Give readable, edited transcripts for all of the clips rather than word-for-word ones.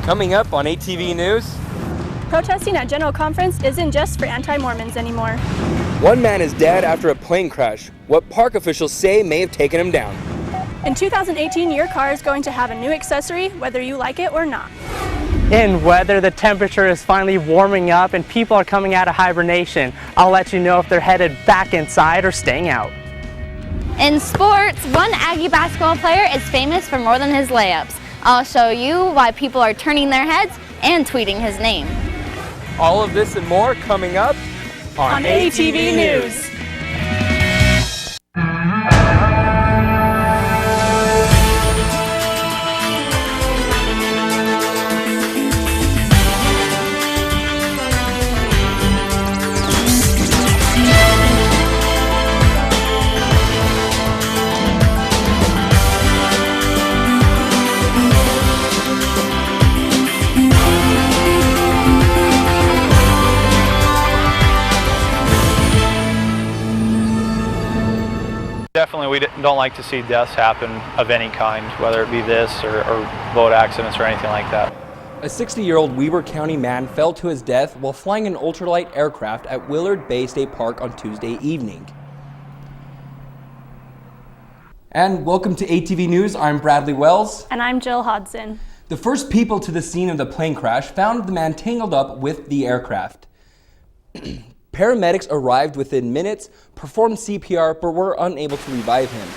Coming up on ATV News. Protesting at General Conference isn't just for anti-Mormons anymore. One man is dead after a plane crash. What park officials say may have taken him down. In 2018, your car is going to have a new accessory, whether you like it or not. In weather, the temperature is finally warming up and people are coming out of hibernation. I'll let you know if they're headed back inside or staying out. In sports, one Aggie basketball player is famous for more than his layups. I'll show you why people are turning their heads and tweeting his name. All of this and more coming up on ATV News. Definitely, we don't like to see deaths happen of any kind, whether it be this or boat accidents or anything like that. A 60-year-old Weber County man fell to his death while flying an ultralight aircraft at Willard Bay State Park on Tuesday evening. And welcome to ATV News. I'm Bradley Wells. And I'm Jill Hodson. The first people to the scene of the plane crash found the man tangled up with the aircraft. Paramedics arrived within minutes, performed CPR, but were unable to revive him.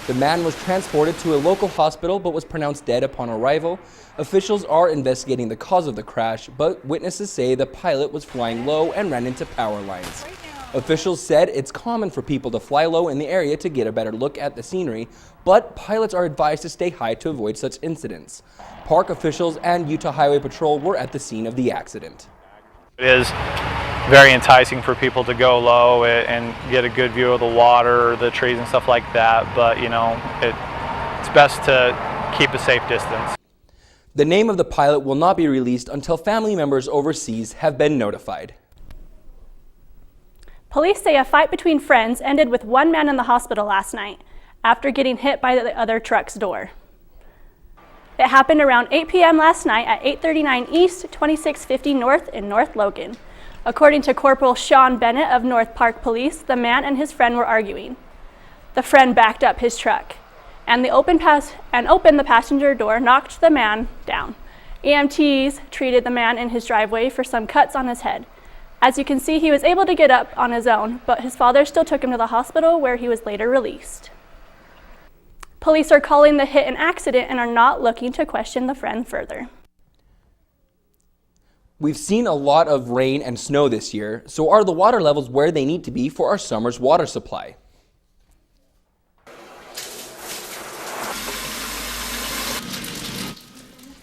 The man was transported to a local hospital but was pronounced dead upon arrival. Officials are investigating the cause of the crash, but witnesses say the pilot was flying low and ran into power lines. Officials said it's common for people to fly low in the area to get a better look at the scenery, but pilots are advised to stay high to avoid such incidents. Park officials and Utah Highway Patrol were at the scene of the accident. It is very enticing for people to go low and get a good view of the water, the trees and stuff like that, but you know, it's best to keep a safe distance. The name of the pilot will not be released until family members overseas have been notified. Police say a fight between friends ended with one man in the hospital last night after getting hit by the other truck's door. It happened around 8 p.m. last night at 839 East, 2650 North in North Logan. According to Corporal Sean Bennett of North Park Police, the man and his friend were arguing. The friend backed up his truck and opened the passenger door, knocked the man down. EMTs treated the man in his driveway for some cuts on his head. As you can see, he was able to get up on his own, but his father still took him to the hospital where he was later released. Police are calling the hit an accident and are not looking to question the friend further. We've seen a lot of rain and snow this year, so are the water levels where they need to be for our summer's water supply?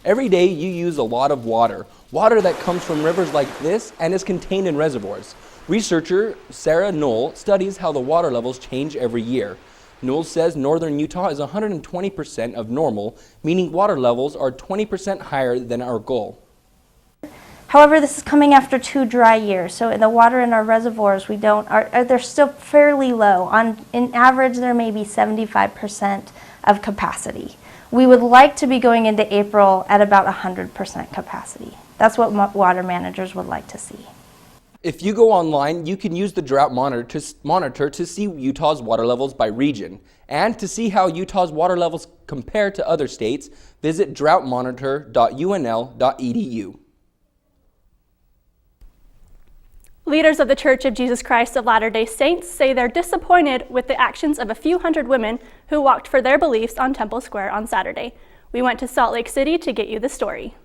Every day you use a lot of water that comes from rivers like this and is contained in reservoirs. Researcher Sarah Knoll studies how the water levels change every year. Knoll says northern Utah is 120% of normal, meaning water levels are 20% higher than our goal. However, this is coming after 2 dry years, so the water in our reservoirs they're still fairly low. In average, there may be 75% of capacity. We would like to be going into April at about 100% capacity. That's what water managers would like to see. If you go online, you can use the drought monitor to see Utah's water levels by region. And to see how Utah's water levels compare to other states, visit droughtmonitor.unl.edu. Leaders of the Church of Jesus Christ of Latter-day Saints say they're disappointed with the actions of a few hundred women who walked for their beliefs on Temple Square on Saturday. We went to Salt Lake City to get you the story.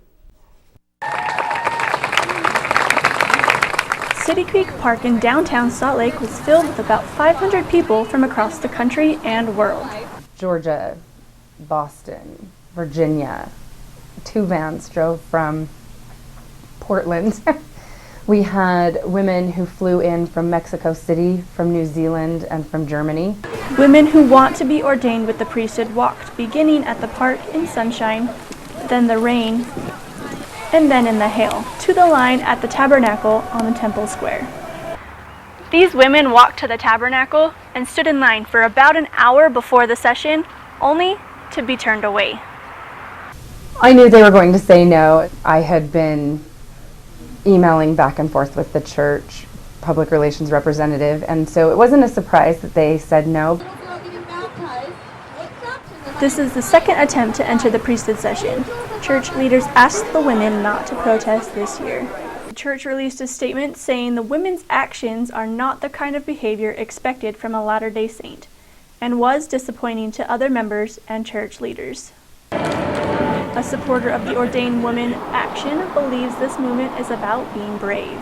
City Creek Park in downtown Salt Lake was filled with about 500 people from across the country and world. Georgia, Boston, Virginia. 2 vans drove from Portland. We had women who flew in from Mexico City, from New Zealand, and from Germany. Women who want to be ordained with the priesthood walked, beginning at the park in sunshine, then the rain, and then in the hail, to the line at the tabernacle on the Temple Square. These women walked to the tabernacle and stood in line for about an hour before the session, only to be turned away. I knew they were going to say no. I had been emailing back and forth with the church public relations representative, and so it wasn't a surprise that they said no. This is the second attempt to enter the priesthood session. Church leaders asked the women not to protest this year. The church released a statement saying the women's actions are not the kind of behavior expected from a Latter-day Saint, and was disappointing to other members and church leaders. A supporter of the Ordained Women Action believes this movement is about being brave.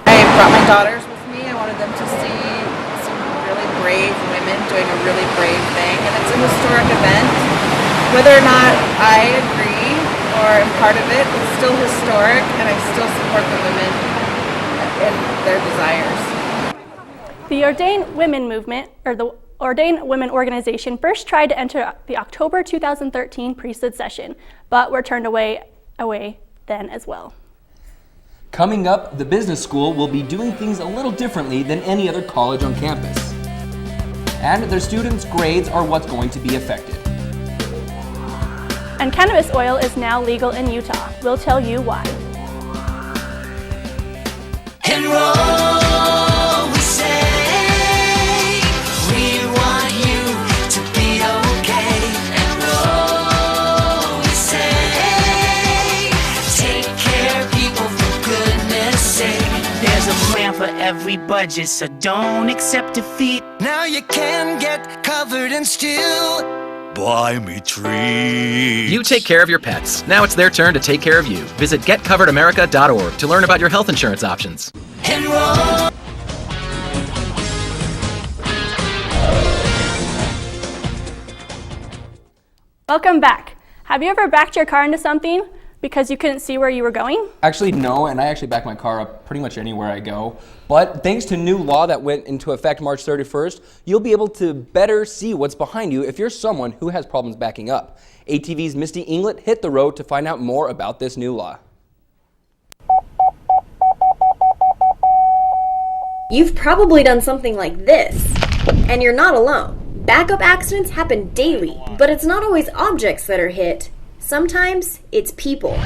I brought my daughters with me. I wanted them to see some really brave women doing a really brave thing, and it's a historic event. Whether or not I agree or am part of it, it's still historic, and I still support the women and their desires. The Ordained Women movement, or the Ordained Women organization, first tried to enter the October 2013 priesthood session, but were turned away then as well. Coming up, the business school will be doing things a little differently than any other college on campus. And their students' grades are what's going to be affected. And cannabis oil is now legal in Utah. We'll tell you why. Enroll, we say, we want you to be okay. Enroll, we say, take care of people for goodness sake. There's a plan for every budget, so don't accept defeat. Now you can get covered and still buy me trees. You take care of your pets. Now it's their turn to take care of you. Visit getcoveredamerica.org to learn about your health insurance options. Enroll. Welcome back. Have you ever backed your car into something because you couldn't see where you were going? Actually, no, and I actually back my car up pretty much anywhere I go. But thanks to new law that went into effect March 31st, you'll be able to better see what's behind you if you're someone who has problems backing up. ATV's Misty Inglet hit the road to find out more about this new law. You've probably done something like this, and you're not alone. Backup accidents happen daily, but it's not always objects that are hit. Sometimes it's people.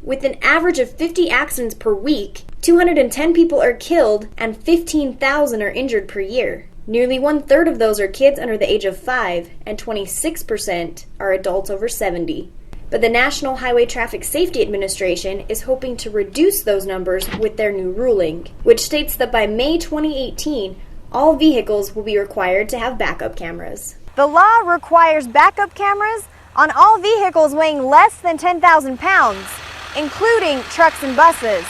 With an average of 50 accidents per week, 210 people are killed and 15,000 are injured per year. Nearly 1/3 of those are kids under the age of 5, and 26% are adults over 70. But the National Highway Traffic Safety Administration is hoping to reduce those numbers with their new ruling, which states that by May 2018, all vehicles will be required to have backup cameras. The law requires backup cameras on all vehicles weighing less than 10,000 pounds, including trucks and buses.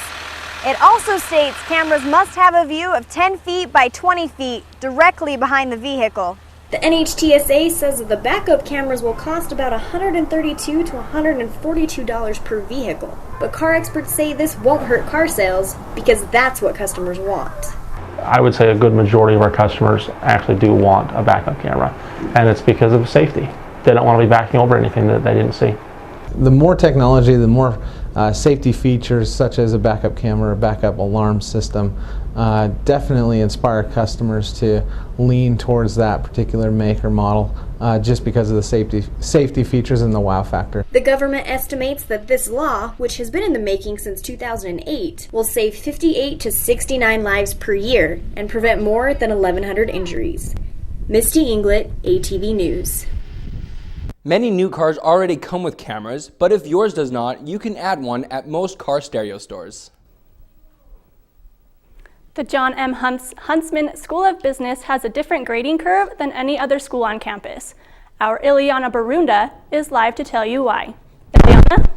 It also states cameras must have a view of 10 feet by 20 feet directly behind the vehicle. The NHTSA says that the backup cameras will cost about $132 to $142 per vehicle. But car experts say this won't hurt car sales because that's what customers want. I would say a good majority of our customers actually do want a backup camera, and it's because of safety. They don't want to be backing over anything that they didn't see. The more technology, the more safety features such as a backup camera, a backup alarm system, definitely inspire customers to lean towards that particular make or model just because of the safety features and the wow factor. The government estimates that this law, which has been in the making since 2008, will save 58 to 69 lives per year and prevent more than 1,100 injuries. Misty Inglet, ATV News. Many new cars already come with cameras, but if yours does not, you can add one at most car stereo stores. The John M. Huntsman School of Business has a different grading curve than any other school on campus. Our Ileana Barunda is live to tell you why. Ileana?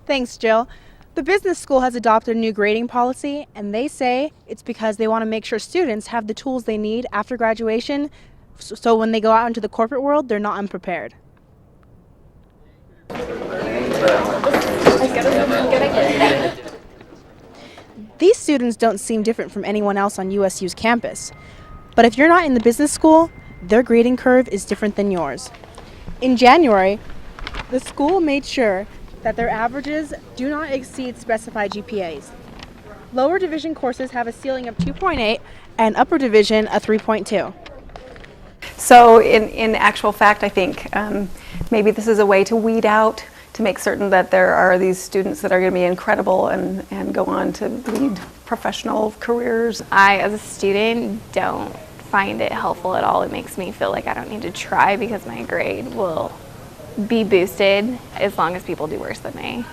Thanks, Jill. The business school has adopted a new grading policy, and they say it's because they want to make sure students have the tools they need after graduation, so when they go out into the corporate world, they're not unprepared. These students don't seem different from anyone else on USU's campus. But if you're not in the business school, their grading curve is different than yours. In January, the school made sure that their averages do not exceed specified GPAs. Lower division courses have a ceiling of 2.8 and upper division a 3.2. So in actual fact, I think maybe this is a way to weed out, to make certain that there are these students that are going to be incredible and go on to lead professional careers. I, as a student, don't find it helpful at all. It makes me feel like I don't need to try because my grade will be boosted as long as people do worse than me.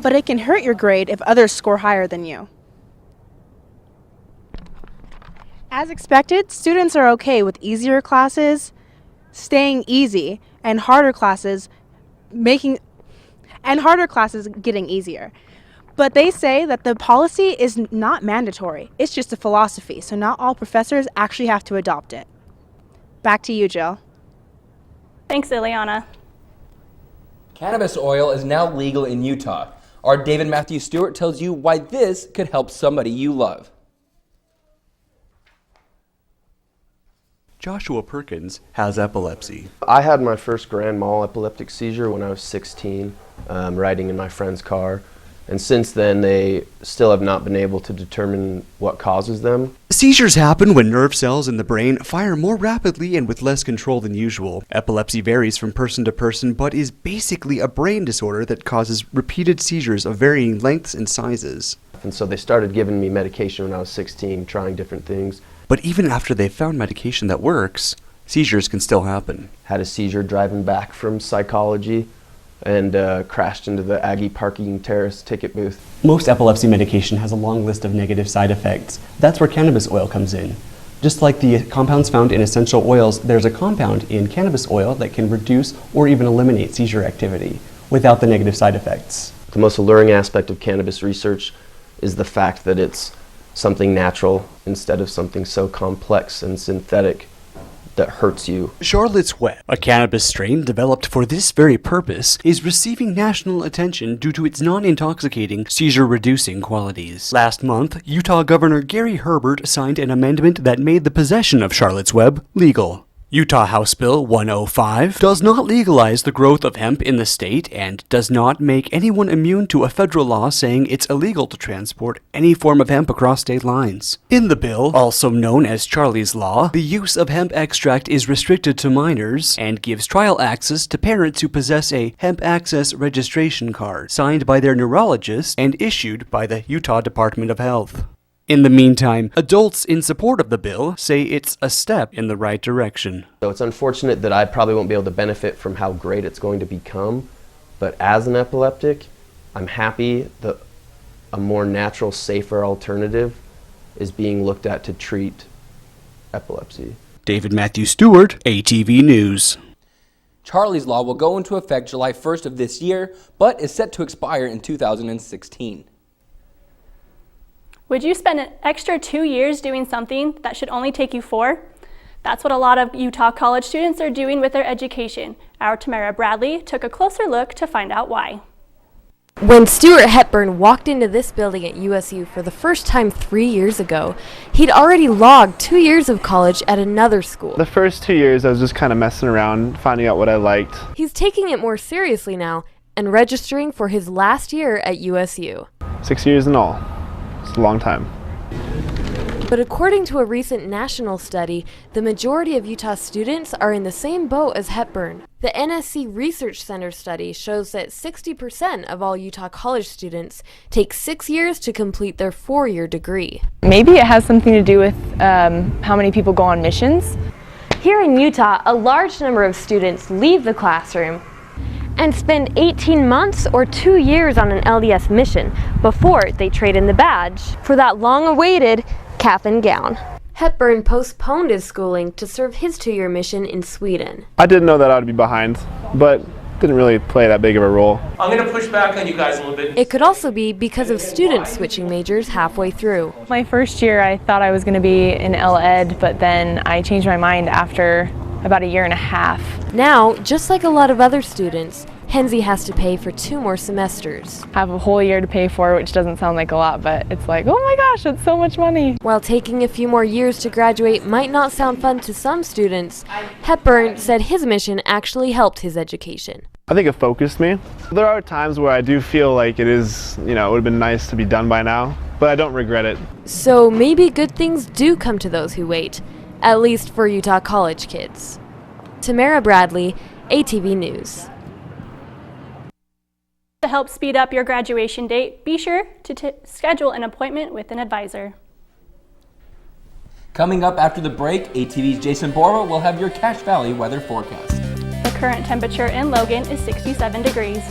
But it can hurt your grade if others score higher than you. As expected, students are okay with easier classes staying easy and harder classes getting easier. But they say that the policy is not mandatory. It's just a philosophy, so not all professors actually have to adopt it. Back to you, Jill. Thanks, Ileana. Cannabis oil is now legal in Utah. Our David Matthew Stewart tells you why this could help somebody you love. Joshua Perkins has epilepsy. I had my first grand mal epileptic seizure when I was 16, riding in my friend's car. And since then, they still have not been able to determine what causes them. Seizures happen when nerve cells in the brain fire more rapidly and with less control than usual. Epilepsy varies from person to person, but is basically a brain disorder that causes repeated seizures of varying lengths and sizes. And so they started giving me medication when I was 16, trying different things. But even after they've found medication that works, seizures can still happen. Had a seizure driving back from psychology and crashed into the Aggie parking terrace ticket booth. Most epilepsy medication has a long list of negative side effects. That's where cannabis oil comes in. Just like the compounds found in essential oils, there's a compound in cannabis oil that can reduce or even eliminate seizure activity without the negative side effects. The most alluring aspect of cannabis research is the fact that it's something natural instead of something so complex and synthetic that hurts you. Charlotte's Web, a cannabis strain developed for this very purpose, is receiving national attention due to its non-intoxicating, seizure-reducing qualities. Last month, Utah Governor Gary Herbert signed an amendment that made the possession of Charlotte's Web legal. Utah House Bill 105 does not legalize the growth of hemp in the state and does not make anyone immune to a federal law saying it's illegal to transport any form of hemp across state lines. In the bill, also known as Charlie's Law, the use of hemp extract is restricted to minors and gives trial access to parents who possess a hemp access registration card signed by their neurologist and issued by the Utah Department of Health. In the meantime, adults in support of the bill say it's a step in the right direction. So it's unfortunate that I probably won't be able to benefit from how great it's going to become, but as an epileptic, I'm happy that a more natural, safer alternative is being looked at to treat epilepsy. David Matthew Stewart, ATV News. Charlie's Law will go into effect July 1st of this year, but is set to expire in 2016. Would you spend an extra 2 years doing something that should only take you 4? That's what a lot of Utah college students are doing with their education. Our Tamara Bradley took a closer look to find out why. When Stuart Hepburn walked into this building at USU for the first time 3 years ago, he'd already logged 2 years of college at another school. The first 2 years I was just kind of messing around, finding out what I liked. He's taking it more seriously now and registering for his last year at USU. 6 years in all. It's a long time. But according to a recent national study, the majority of Utah students are in the same boat as Hepburn. The NSC Research Center study shows that 60% of all Utah college students take 6 years to complete their 4-year degree. Maybe it has something to do with how many people go on missions. Here in Utah, a large number of students leave the classroom and spend 18 months or 2 years on an LDS mission before they trade in the badge for that long-awaited cap and gown. Hepburn postponed his schooling to serve his 2-year mission in Sweden. I didn't know that I would be behind, but didn't really play that big of a role. I'm going to push back on you guys a little bit. It could also be because of students switching majors halfway through. My first year I thought I was going to be in L-Ed, but then I changed my mind after about 1.5 years. Now, just like a lot of other students, Henzie has to pay for 2 more semesters. I have a whole year to pay for, which doesn't sound like a lot, but it's like, oh my gosh, it's so much money. While taking a few more years to graduate might not sound fun to some students, Hepburn said his mission actually helped his education. I think it focused me. There are times where I do feel like it is, it would have been nice to be done by now, but I don't regret it. So maybe good things do come to those who wait, at least for Utah college kids. Tamara Bradley, ATV News. To help speed up your graduation date, be sure to schedule an appointment with an advisor. Coming up after the break, ATV's Jason Borba will have your Cache Valley weather forecast. The current temperature in Logan is 67 degrees.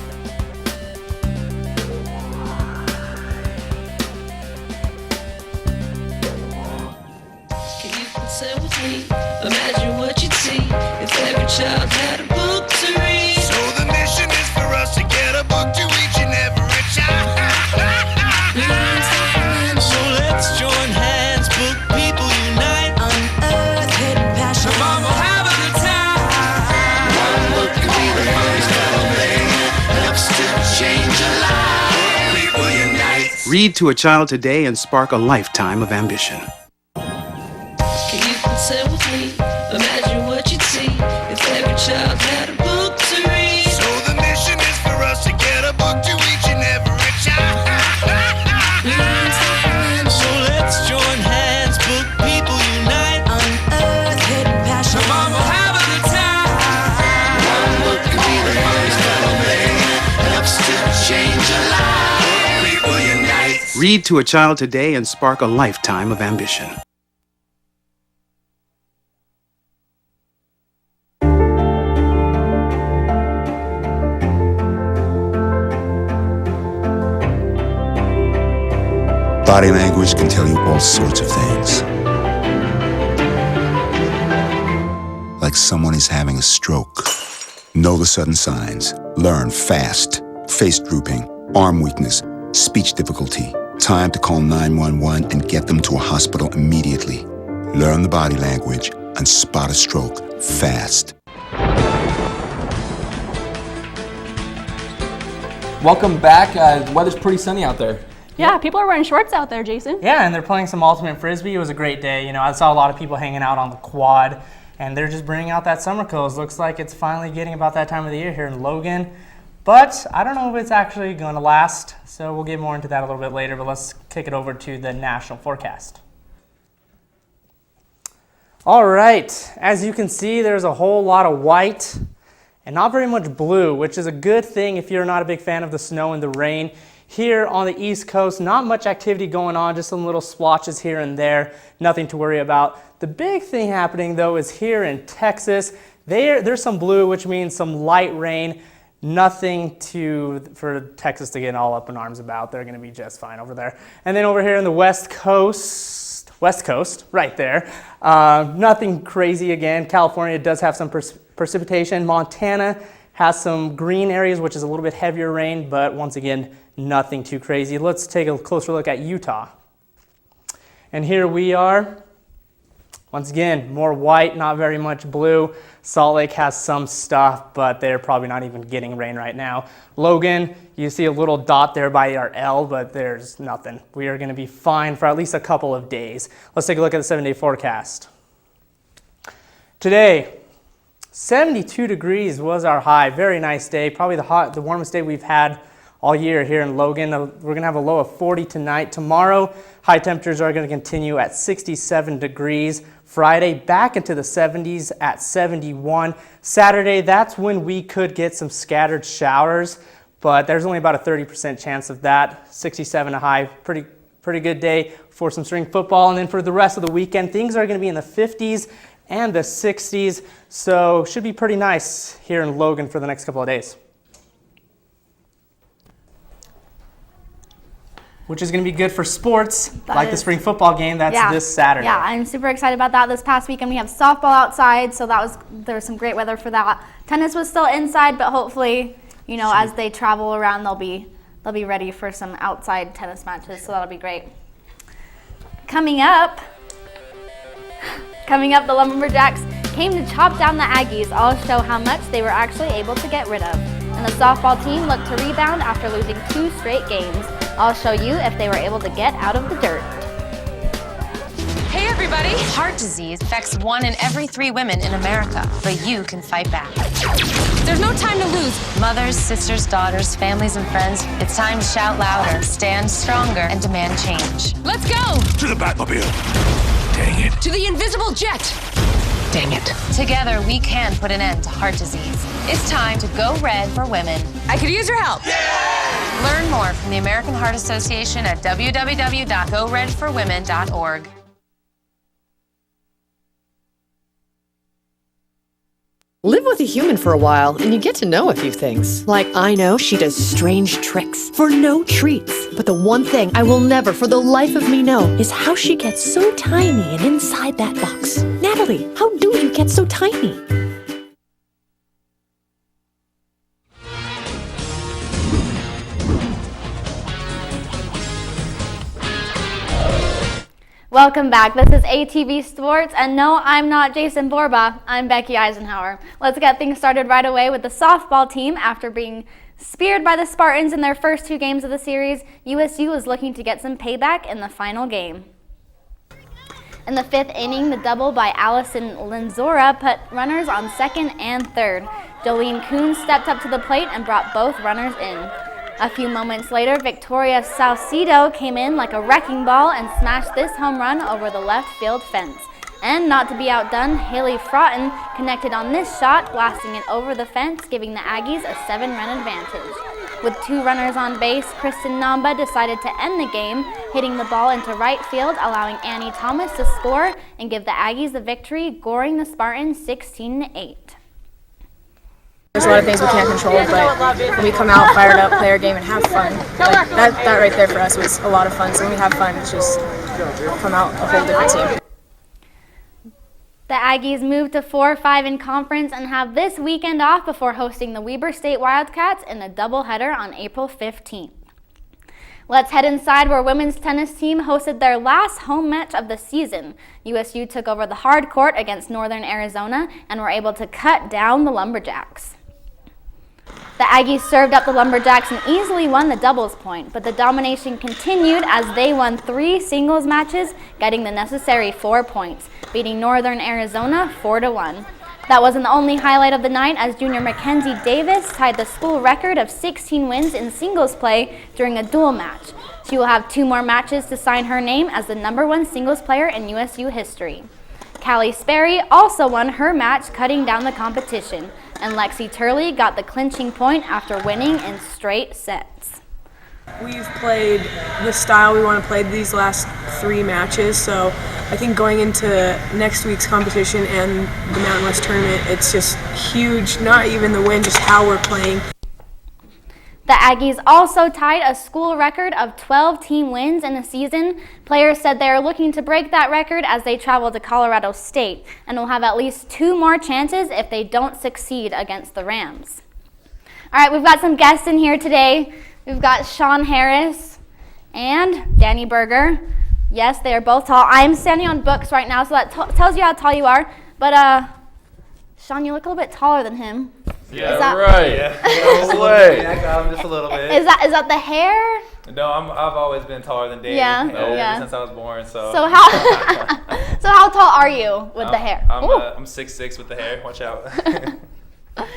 Can you consent with me? Imagine what you'd see if every child had a book to read. So the mission is for us to get a book to each and every child. So let's join hands, book people unite, unearth hidden passion. Come on, we'll have a good time. One book can be the first element, helps to change a life. People unite. Read to a child today and spark a lifetime of ambition. Can you consent with me? Imagine what you'd see if every child had a book to read. So the mission is for us to get a book to each and every child. So let's join hands, book people unite, unearth hidden passion. Come on, we'll have a good time. One book can be the first element, helps to change a life. People unite. Read to a child today and spark a lifetime of ambition. Body language can tell you all sorts of things. Like someone is having a stroke. Know the sudden signs. Learn fast. Face drooping, arm weakness, speech difficulty. Time to call 911 and get them to a hospital immediately. Learn the body language and spot a stroke fast. Welcome back. The weather's pretty sunny out there. Yeah, people are wearing shorts out there, Jason. Yeah, and they're playing some ultimate frisbee. It was a great day. You know, I saw a lot of people hanging out on the quad, and they're just bringing out that summer clothes. Looks like it's finally getting about that time of the year here in Logan. But I don't know if it's actually going to last, so we'll get more into that a little bit later. But let's kick it over to the national forecast. All right, as you can see, there's a whole lot of white and not very much blue, which is a good thing if you're not a big fan of the snow and the rain. Here on the East Coast, not much activity going on, just some little splotches here and there, nothing to worry about. The big thing happening though is here in Texas. There's some blue, which means some light rain. Nothing for Texas to get all up in arms about. They're gonna be just fine over there. And then over here in the West Coast, right there, nothing crazy again. California does have some precipitation. Montana has some green areas, which is a little bit heavier rain, but once again, nothing too crazy. Let's take a closer look at Utah. And here we are. Once again, more white, not very much blue. Salt Lake has some stuff, but they're probably not even getting rain right now. Logan, you see a little dot there by our L, but there's nothing. We are gonna be fine for at least a couple of days. Let's take a look at the 7-day forecast. Today, 72 degrees was our high. Very nice day. Probably the warmest day we've had all year here in Logan. We're gonna have a low of 40 tonight. Tomorrow, high temperatures are gonna continue at 67 degrees. Friday, back into the 70s at 71. Saturday, that's when we could get some scattered showers, but there's only about a 30% chance of that. 67 a high, pretty good day for some spring football. And then for the rest of the weekend, things are gonna be in the 50s and the 60s, so should be pretty nice here in Logan for the next couple of days. Which is going to be good for sports, like the spring football game that's this Saturday. Yeah, I'm super excited about that. This past weekend we have softball outside, so there was some great weather for that. Tennis was still inside, but hopefully, you know, as they travel around, they'll be ready for some outside tennis matches, so that'll be great. Coming up, the Lumberjacks came to chop down the Aggies. I'll show how much they were actually able to get rid of. And the softball team looked to rebound after losing 2 straight games. I'll show you if they were able to get out of the dirt. Hey everybody! Heart disease affects 1 in every 3 women in America, but you can fight back. There's no time to lose. Mothers, sisters, daughters, families, and friends, it's time to shout louder, stand stronger, and demand change. Let's go! To the Batmobile. Dang it. To the invisible jet! Dang it. Together, we can put an end to heart disease. It's time to go red for women. I could use your help. Learn more from the American Heart Association at www.goredforwomen.org. Live with a human for a while and you get to know a few things. Like, I know she does strange tricks for no treats. But the one thing I will never for the life of me know is how she gets so tiny and inside that box. Natalie, how do you get so tiny? Welcome back. This is ATV Sports, and no, I'm not Jason Borba. I'm Becky Eisenhower. Let's get things started right away with the softball team. After being speared by the Spartans in their first 2 games of the series, USU is looking to get some payback in the final game. In the 5th inning, the double by Allison Lenzora put runners on 2nd and 3rd. Jolene Coons stepped up to the plate and brought both runners in. A few moments later, Victoria Salcido came in like a wrecking ball and smashed this home run over the left field fence. And not to be outdone, Haley Fraughton connected on this shot, blasting it over the fence, giving the Aggies a 7-run advantage. With 2 runners on base, Kristen Namba decided to end the game, hitting the ball into right field, allowing Annie Thomas to score and give the Aggies the victory, goring the Spartans 16-8. There's a lot of things we can't control, but when we come out fired up, play our game, and have fun, like that right there for us was a lot of fun. So when we have fun, it's just come out a whole different team. The Aggies move to 4-5 in conference and have this weekend off before hosting the Weber State Wildcats in a doubleheader on April 15th. Let's head inside where women's tennis team hosted their last home match of the season. USU took over the hard court against Northern Arizona and were able to cut down the Lumberjacks. The Aggies served up the Lumberjacks and easily won the doubles point, but the domination continued as they won 3 singles matches, getting the necessary 4 points, beating Northern Arizona 4-1. That wasn't the only highlight of the night, as junior Mackenzie Davis tied the school record of 16 wins in singles play during a dual match. She will have 2 more matches to sign her name as the #1 singles player in USU history. Callie Sperry also won her match, cutting down the competition, and Lexi Turley got the clinching point after winning in straight sets. We've played the style we want to play these last 3 matches, so I think going into next week's competition and the Mountain West tournament, it's just huge, not even the win, just how we're playing. The Aggies also tied a school record of 12 team wins in a season. Players said they are looking to break that record as they travel to Colorado State and will have at least 2 more chances if they don't succeed against the Rams. All right, we've got some guests in here today. We've got Sean Harris and Danny Berger. Yes, they are both tall. I'm standing on books right now, so that tells you how tall you are. But Sean, you look a little bit taller than him. Yeah, right. Yeah. No way. I'm just a little bit. Is that the hair? No, I've always been taller than Dave. Yeah. Ever since I was born. So how so how tall are you with the hair? I'm 6'6" with the hair. Watch out.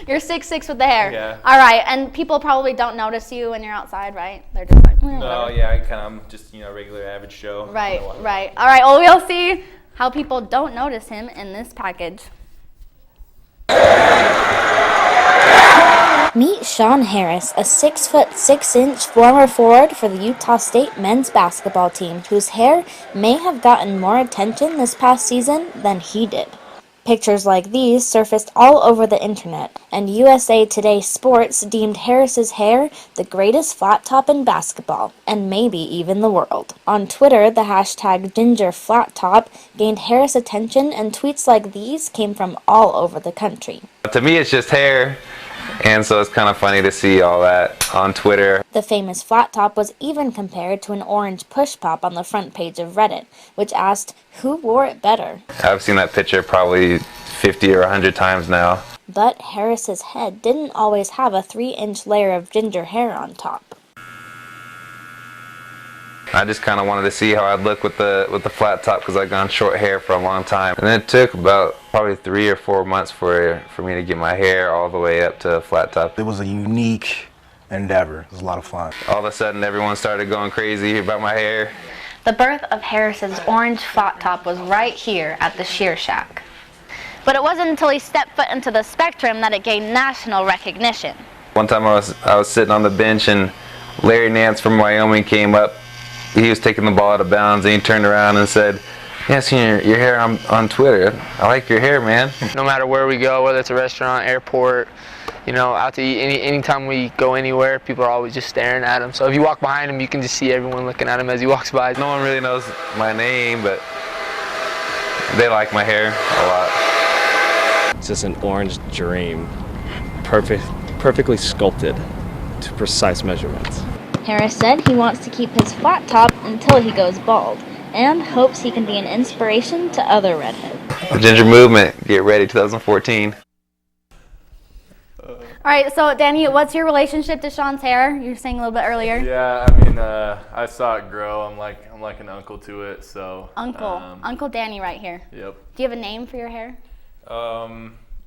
You're 6'6" with the hair. Yeah. All right, and people probably don't notice you when you're outside, right? They're just like, no, yeah, I'm just regular average Joe. Right. All right. Well, we'll see how people don't notice him in this package. Meet Sean Harris, a 6'6" former forward for the Utah State men's basketball team, whose hair may have gotten more attention this past season than he did. Pictures like these surfaced all over the internet, and USA Today Sports deemed Harris's hair the greatest flat top in basketball, and maybe even the world. On Twitter, the hashtag #GingerFlatTop gained Harris attention, and tweets like these came from all over the country. To me, it's just hair. And so it's kind of funny to see all that on Twitter. The famous flat top was even compared to an orange push pop on the front page of Reddit, which asked, who wore it better? I've seen that picture probably 50 or 100 times now. But Harris's head didn't always have a 3-inch layer of ginger hair on top. I just kind of wanted to see how I'd look with the flat top because I'd gone short hair for a long time. And it took about probably 3 or 4 months for me to get my hair all the way up to flat top. It was a unique endeavor. It was a lot of fun. All of a sudden everyone started going crazy about my hair. The birth of Harris's orange flat top was right here at the Shear Shack. But it wasn't until he stepped foot into the Spectrum that it gained national recognition. One time I was sitting on the bench and Larry Nance from Wyoming came up. He was taking the ball out of bounds and he turned around and said, "Yeah, seen your hair on Twitter. I like your hair, man." No matter where we go, whether it's a restaurant, airport, you know, out to eat, anytime we go anywhere, people are always just staring at him. So if you walk behind him, you can just see everyone looking at him as he walks by. No one really knows my name, but they like my hair a lot. It's just an orange dream, perfectly sculpted to precise measurements. Harris said he wants to keep his flat top until he goes bald, and hopes he can be an inspiration to other redheads. The Ginger Movement, get ready, 2014. All right, so Danny, what's your relationship to Sean's hair? You were saying a little bit earlier. Yeah, I mean, I saw it grow. I'm like an uncle to it, so. Uncle Danny right here. Yep. Do you have a name for your hair?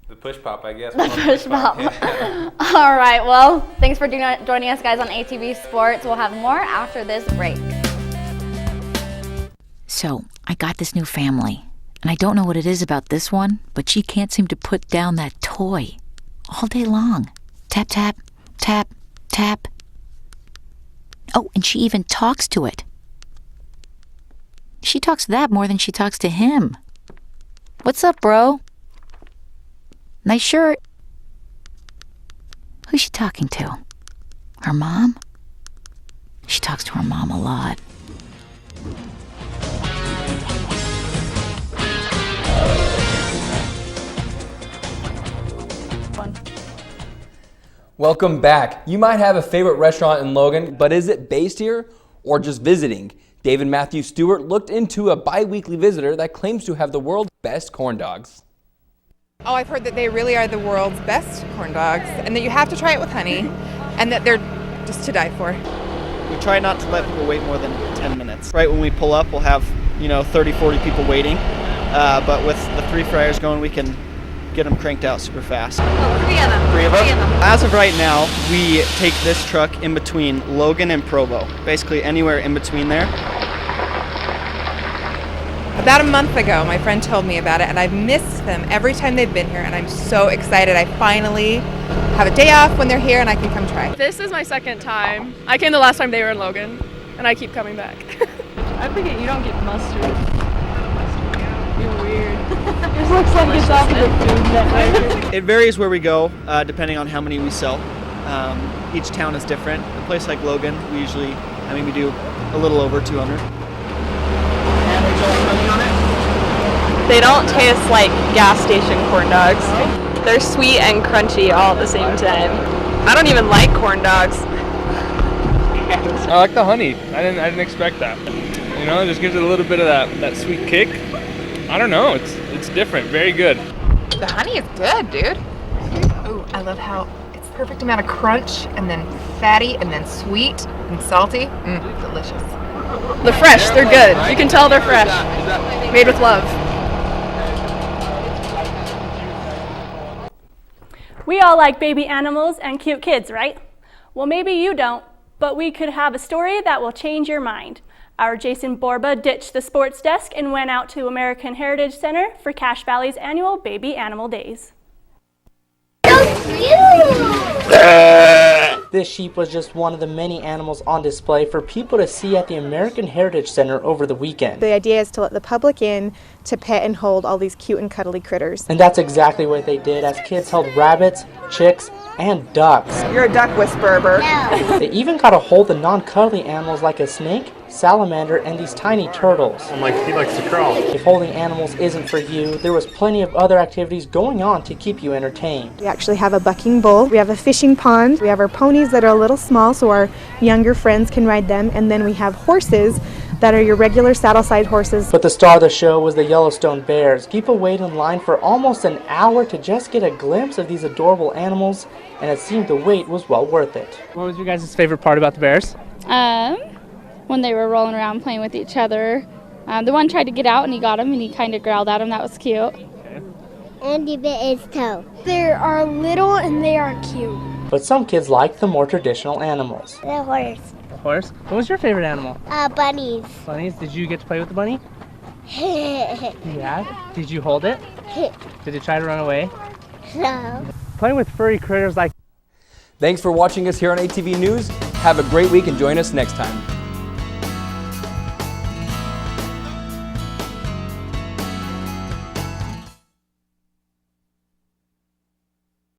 The push pop, I guess. The push pop. Yeah. All right, well, thanks for joining us guys on ATV Sports. We'll have more after this break. So, I got this new family, and I don't know what it is about this one, but she can't seem to put down that toy all day long. Tap, tap, tap, tap. Oh, and she even talks to it. She talks to that more than she talks to him. What's up, bro? Nice shirt. Who's she talking to? Her mom? She talks to her mom a lot. Welcome back. You might have a favorite restaurant in Logan, but is it based here or just visiting? David Matthew Stewart looked into a bi-weekly visitor that claims to have the world's best corn dogs. Oh, I've heard that they really are the world's best corn dogs and that you have to try it with honey and that they're just to die for. We try not to let people wait more than 10 minutes. Right when we pull up, we'll have, 30, 40 people waiting. But with the 3 fryers going, we can get them cranked out super fast. Oh, 3 of them. 3 of them? As of right now, we take this truck in between Logan and Provo. Basically anywhere in between there. About a month ago, my friend told me about it, and I've missed them every time they've been here, and I'm so excited. I finally have a day off when they're here, and I can come try. This is my second time. I came the last time they were in Logan, and I keep coming back. I forget you don't get mustard. You're weird. This looks like it's off of the Food Network. It varies where we go, depending on how many we sell. Each town is different. A place like Logan, we do a little over 200. They don't taste like gas station corn dogs. They're sweet and crunchy all at the same time. I don't even like corn dogs. I like the honey. I didn't expect that. It just gives it a little bit of that sweet kick. I don't know. It's different. Very good. The honey is good, dude. Ooh, I love how it's the perfect amount of crunch and then fatty and then sweet and salty. Delicious. They're fresh. They're good. You can tell they're fresh. Made with love. We all like baby animals and cute kids, right? Well, maybe you don't, but we could have a story that will change your mind. Our Jason Borba ditched the sports desk and went out to American Heritage Center for Cache Valley's annual Baby Animal Days. This sheep was just one of the many animals on display for people to see at the American Heritage Center over the weekend. The idea is to let the public in to pet and hold all these cute and cuddly critters. And that's exactly what they did as kids held rabbits, chicks, and ducks. You're a duck whisperer. No. They even got to hold the non-cuddly animals like a snake, salamander, and these tiny turtles. He likes to crawl. If holding animals isn't for you, there was plenty of other activities going on to keep you entertained. We actually have a bucking bull, we have a fishing pond, we have our ponies that are a little small so our younger friends can ride them, and then we have horses that are your regular saddle-side horses. But the star of the show was the Yellowstone bears. People waited in line for almost an hour to just get a glimpse of these adorable animals, and it seemed the wait was well worth it. What was your guys' favorite part about the bears? When they were rolling around playing with each other. The one tried to get out and he got him and he kind of growled at him. That was cute. Okay. And he bit his toe. They are little and they are cute. But some kids liked the more traditional animals. The horse. The horse? What was your favorite animal? Bunnies. Bunnies? Did you get to play with the bunny? Yeah. Did you hold it? Did it try to run away? So. Playing with furry critters like. Thanks for watching us here on ATV News. Have a great week and join us next time.